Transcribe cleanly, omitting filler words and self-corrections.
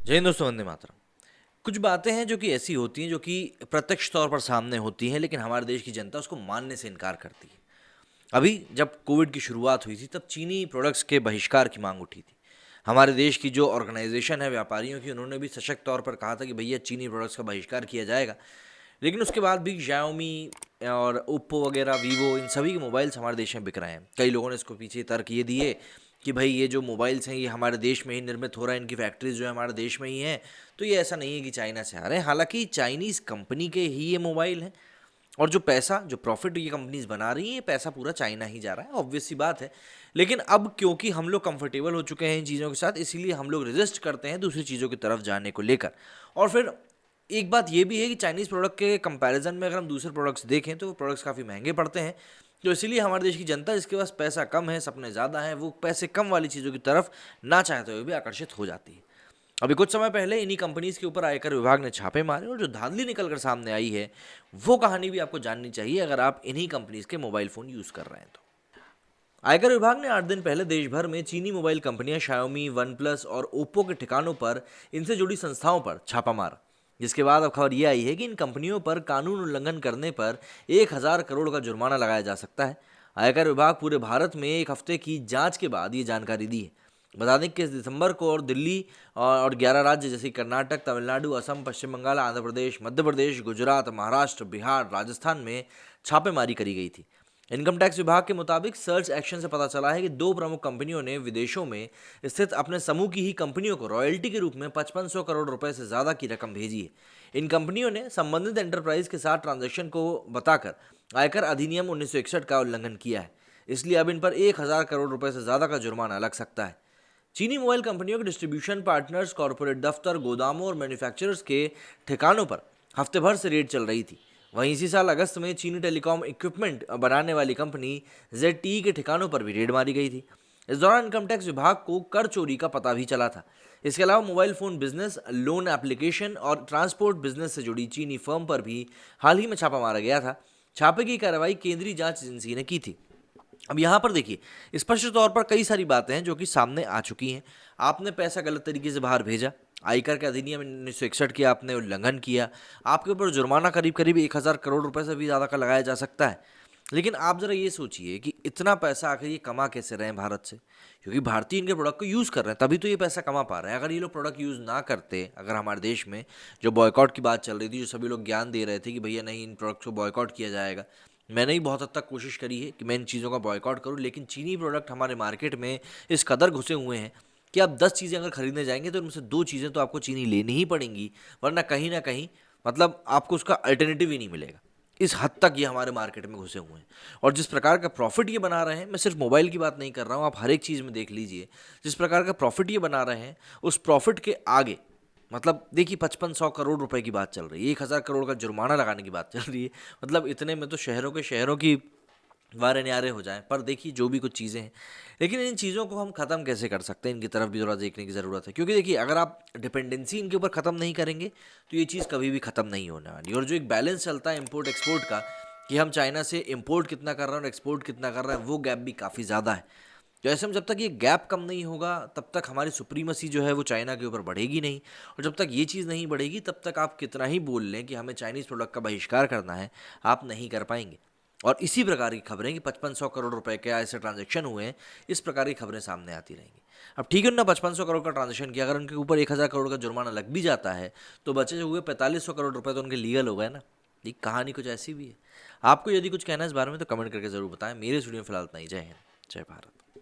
जय हिंद दोस्तों, वंदे मातरम। कुछ बातें हैं जो कि ऐसी होती हैं जो कि प्रत्यक्ष तौर पर सामने होती हैं, लेकिन हमारे देश की जनता उसको मानने से इनकार करती है। अभी जब कोविड की शुरुआत हुई थी तब चीनी प्रोडक्ट्स के बहिष्कार की मांग उठी थी। हमारे देश की जो ऑर्गेनाइजेशन है व्यापारियों की, उन्होंने भी सशक्त तौर पर कहा था कि भैया चीनी प्रोडक्ट्स का बहिष्कार किया जाएगा। लेकिन उसके बाद भी Xiaomi और ओप्पो वगैरह, वीवो, इन सभी के मोबाइल्स हमारे देश में बिक रहे हैं। कई लोगों ने इसको पीछे तर्क ये दिए कि भाई ये जो मोबाइल्स हैं ये हमारे देश में ही निर्मित हो रहा है, इनकी फैक्ट्रीज जो है हमारे देश में ही हैं, तो ये ऐसा नहीं है कि चाइना से आ रहे हैं। हालांकि चाइनीज़ कंपनी के ही ये मोबाइल हैं, और जो पैसा, जो प्रॉफिट ये कंपनीज बना रही हैं, ये पैसा पूरा चाइना ही जा रहा है, ऑब्वियस सी बात है। लेकिन अब क्योंकि हम लोग कंफर्टेबल हो चुके हैं इन चीज़ों के साथ, इसीलिए हम लोग रेजिस्ट करते हैं दूसरी चीज़ों की तरफ जाने को लेकर। और फिर एक बात ये भी है कि चाइनीज़ प्रोडक्ट के कंपैरिजन में अगर हम दूसरे प्रोडक्ट्स देखें तो वो प्रोडक्ट्स काफ़ी महंगे पड़ते हैं। तो इसीलिए हमारे देश की जनता, जिसके पास पैसा कम है, सपने ज़्यादा हैं, वो पैसे कम वाली चीज़ों की तरफ ना चाहते हुए भी आकर्षित हो जाती है। अभी कुछ समय पहले इन्हीं कंपनीज के ऊपर आयकर विभाग ने छापे मारे, और जो धांधली निकल कर सामने आई है वो कहानी भी आपको जाननी चाहिए अगर आप इन्हीं कंपनीज के मोबाइल फ़ोन यूज़ कर रहे हैं तो। आयकर विभाग ने 8 दिन पहले देश भर में चीनी मोबाइल कंपनियां Xiaomi, OnePlus और ओप्पो के ठिकानों पर, इनसे जुड़ी संस्थाओं पर छापा मारा। जिसके बाद अब खबर यह आई है कि इन कंपनियों पर कानून उल्लंघन करने पर 1,000 करोड़ का जुर्माना लगाया जा सकता है। आयकर विभाग पूरे भारत में एक हफ्ते की जांच के बाद ये जानकारी दी है। बता दें कि इस दिसंबर को और दिल्ली और 11 राज्य जैसे कर्नाटक, तमिलनाडु, असम, पश्चिम बंगाल, आंध्र प्रदेश, मध्य प्रदेश, गुजरात, महाराष्ट्र, बिहार, राजस्थान में छापेमारी करी गई थी। इनकम टैक्स विभाग के मुताबिक सर्च एक्शन से पता चला है कि दो प्रमुख कंपनियों ने विदेशों में स्थित अपने समूह की ही कंपनियों को रॉयल्टी के रूप में 5500 करोड़ रुपए से ज़्यादा की रकम भेजी है। इन कंपनियों ने संबंधित एंटरप्राइज के साथ ट्रांजैक्शन को बताकर आयकर अधिनियम 1961 का उल्लंघन किया है। इसलिए अब इन पर 1,000 करोड़ रुपए से ज़्यादा का जुर्माना लग सकता है। चीनी मोबाइल कंपनियों के डिस्ट्रीब्यूशन पार्टनर्स, कॉरपोरेट दफ्तर, गोदामों और मैन्युफैक्चरर्स के ठिकानों पर हफ्ते भर से रेड चल रही थी। वहीं इसी साल अगस्त में चीनी टेलीकॉम इक्विपमेंट बनाने वाली कंपनी ZTE के ठिकानों पर भी रेड मारी गई थी। इस दौरान इनकम टैक्स विभाग को कर चोरी का पता भी चला था। इसके अलावा mobile phone business, loan application और ट्रांसपोर्ट बिजनेस से जुड़ी चीनी फर्म पर भी हाल ही में छापा मारा गया था। छापे की कार्रवाई केंद्रीय जांच एजेंसी ने की थी। अब यहाँ पर देखिए, स्पष्ट तौर पर कई सारी बातें हैं जो कि सामने आ चुकी हैं। आपने पैसा गलत तरीके से बाहर भेजा, आयकर के अधिनियम 1961 की आपने उल्लंघन किया, आपके ऊपर जुर्माना करीब करीब 1,000 करोड़ रुपए से भी ज़्यादा का लगाया जा सकता है। लेकिन आप ज़रा ये सोचिए कि इतना पैसा आखिर ये कमा कैसे रहे हैं भारत से, क्योंकि भारतीय इनके प्रोडक्ट को यूज़ कर रहे हैं, तभी तो ये पैसा कमा पा रहे हैं। अगर ये लोग प्रोडक्ट यूज़ ना करते, अगर हमारे देश में जो बॉयकॉट की बात चल रही थी, जो सभी लोग ज्ञान दे रहे थे कि भैया नहीं, इन प्रोडक्ट्स को बॉयकॉट किया जाएगा, मैंने ही बहुत हद तक कोशिश करी है कि मैं इन चीज़ों का बॉयकॉट करूं, लेकिन चीनी प्रोडक्ट हमारे मार्केट में इस कदर घुसे हुए हैं कि आप 10 चीज़ें अगर खरीदने जाएंगे तो उनमें से 2 चीज़ें तो आपको चीनी लेनी ही पड़ेंगी, वरना कहीं ना कहीं मतलब आपको उसका अल्टरनेटिव ही नहीं मिलेगा। इस हद तक ये हमारे मार्केट में घुसे हुए हैं। और जिस प्रकार का प्रॉफिट ये बना रहे हैं, मैं सिर्फ मोबाइल की बात नहीं कर रहा हूँ, आप हर एक चीज़ में देख लीजिए, जिस प्रकार का प्रॉफिट ये बना रहे हैं, उस प्रॉफिट के आगे मतलब देखिए 5500 करोड़ रुपए की बात चल रही है, 1,000 करोड़ का जुर्माना लगाने की बात चल रही है। मतलब इतने में तो शहरों के शहरों की वारे न्यारे हो जाएं। पर देखिए जो भी कुछ चीज़ें हैं, लेकिन इन चीज़ों को हम ख़त्म कैसे कर सकते हैं, इनकी तरफ भी थोड़ा देखने की ज़रूरत है। क्योंकि देखिए अगर आप डिपेंडेंसी इनके ऊपर ख़त्म नहीं करेंगे तो ये चीज़ कभी भी ख़त्म नहीं होने वाली। और जो एक बैलेंस चलता है इम्पोर्ट एक्सपोर्ट का, कि हम चाइना से इम्पोर्ट कितना कर रहे हैं और एक्सपोर्ट कितना कर रहे हैं, वो गैप भी काफ़ी ज़्यादा है। तो ऐसे में जब तक ये गैप कम नहीं होगा, तब तक हमारी सुप्रीमसी जो है वो चाइना के ऊपर बढ़ेगी नहीं। और जब तक ये चीज़ नहीं बढ़ेगी, तब तक आप कितना ही बोल लें कि हमें चाइनीज़ प्रोडक्ट का बहिष्कार करना है, आप नहीं कर पाएंगे। और इसी प्रकार की खबरें कि 5500 करोड़ रुपए के ऐसे ट्रांजैक्शन हुए हैं, इस प्रकार की खबरें सामने आती रहेंगी। अब ठीक है ना, 5500 करोड़ का ट्रांजैक्शन किया, अगर उनके ऊपर 1,000 करोड़ का जुर्माना लग भी जाता है तो बचे हुए 4500 करोड़ रुपए तो उनके लीगल हो गए ना। ये कहानी कुछ ऐसी भी है। आपको यदि कुछ कहना है इस बारे में तो कमेंट करके ज़रूर बताएं। मेरे स्टूडियो में फिलहाल इतना ही। जय हिंद, जय भारत।